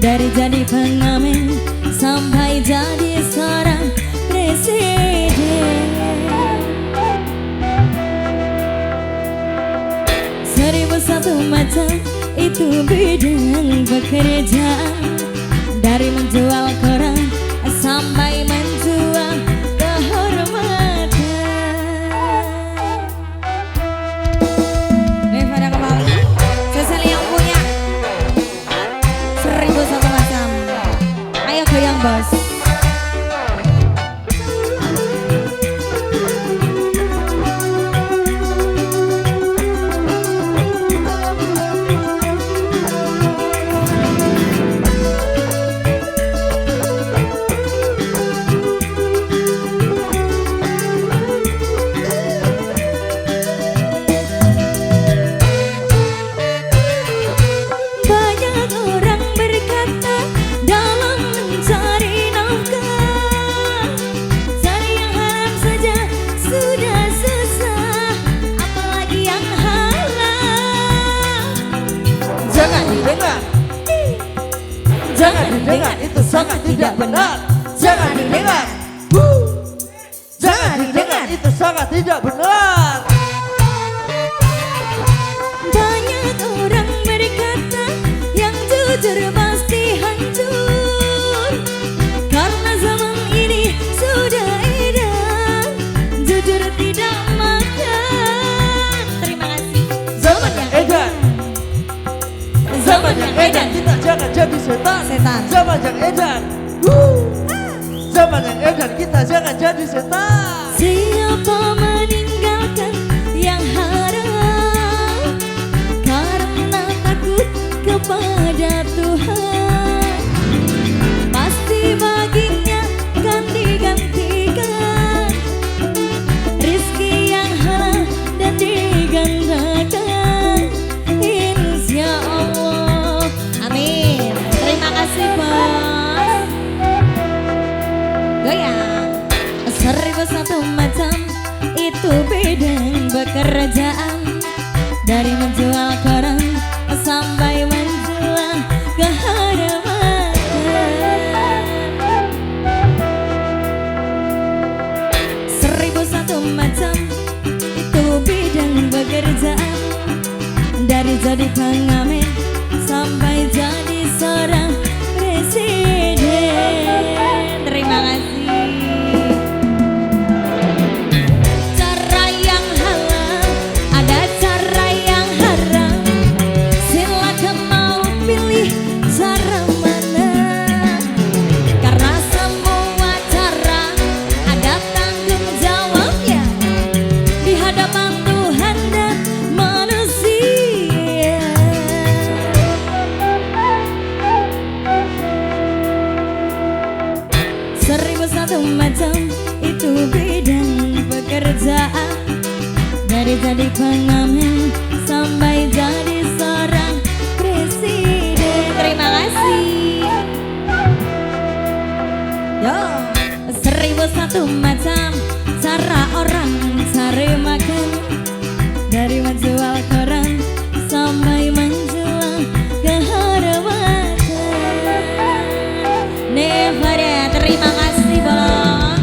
Dari jadi pengamen sampai jadi seorang presiden. 1001 macam itu bidang pekerjaan, dari menjual koran sampai menjual kehormatan. Daripada kembali sesali yang punya 1001 macam. Ayo goyang bos. Jangan didengar, itu sangat tidak benar. Jangan didengar, jangan didengar, itu sangat tidak benar. Banyak orang berkata yang jujur pasti hancur, karena zaman ini sudah edan jujur tidak makan. Terima kasih. Zaman yang edan, zaman yang edan, kita jangan jadi setan. Zaman yang edan, zaman yang edan, kita jangan jadi setan. Siapa meninggalkan yang haram karena takut kepada Tuhan, pasti baginya kan digantikan rizki yang halal dan digandakan, insya Allah. Amin. Terima kasih bos. Goyang. 1001 macam itu bidang pekerjaan, dari menjual koran sampai menjual kehormatan. 1001 macam itu bidang pekerjaan, dari jadi pengamen sampai jadi seorang presiden. Terima kasih. Cara yang halal, ada cara yang haram. Silakan mau pilih cara mana, karena semua cara ada tanggung jawabnya di hadapan Tuhan dan manusia. 1001 macam itu bidang pekerjaan, dari jadi pengamen sampai jadi seorang presiden. Terima kasih. Yo, 1001 macam cara orang cari makan, dari menjual koran sampai menjual kehormatan. Nevada, terima kasih bang.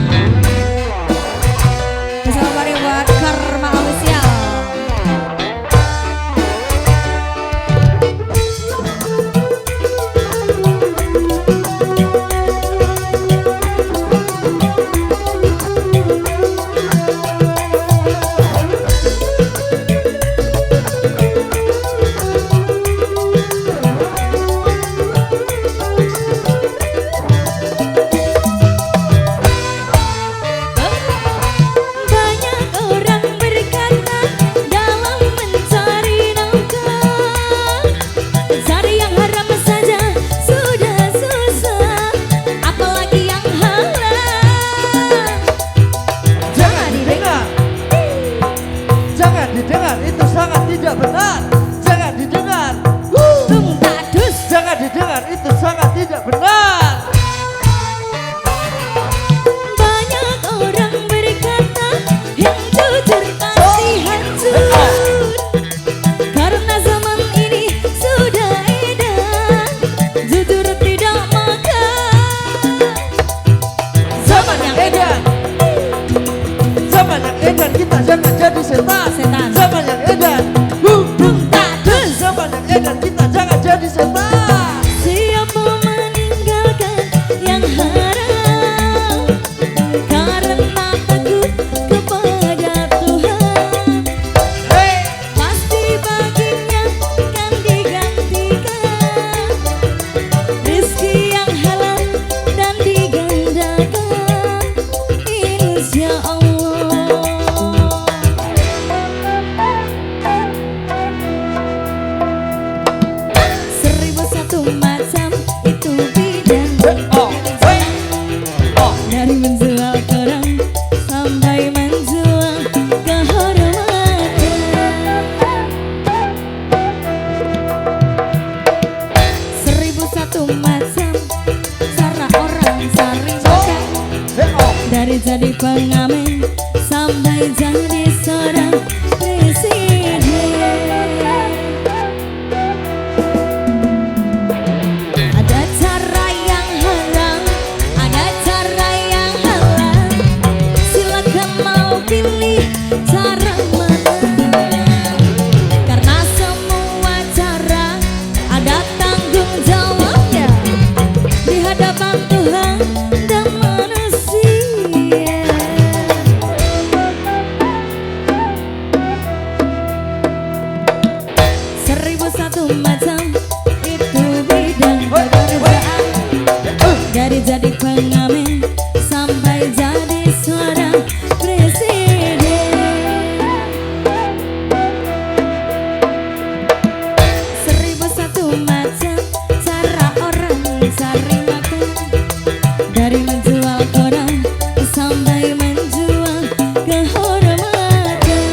Bersama buat Karma Official. setan. Siapa meninggalkan yang haram karena takut kepada Tuhan, pasti baginya kan digantikan rezeki yang halal dan digandakan, insya Allah. Seribu satu macam itu bidang, dari menjual koran sampai menjual kehormatan. Seribu satu macam cara orang cari makan, dari jadi pengamen sampai jadi seorang presiden. Ada cara yang halal, ada cara yang halal, silakan mau pilih cara mana, karena semua cara ada tanggung jawabnya di hadapan Tuhan dan manusia. Seribu satu macam itu bidang pekerjaan, dari jadi pengamen sampai jadi seorang presiden. Seribu satu macam cara orang cari makan, dari menjual koran sampai menjual kehormatan.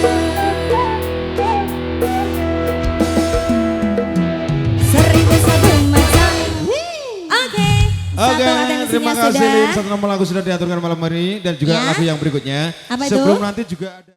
Seribu satu macam. Oke, Oke, satu atensinya terima kasih sudah. Lin. Satu nomor lagu sudah diaturkan malam hari ini dan juga Ya. lagu yang berikutnya. Apa itu? Sebelum nanti juga ada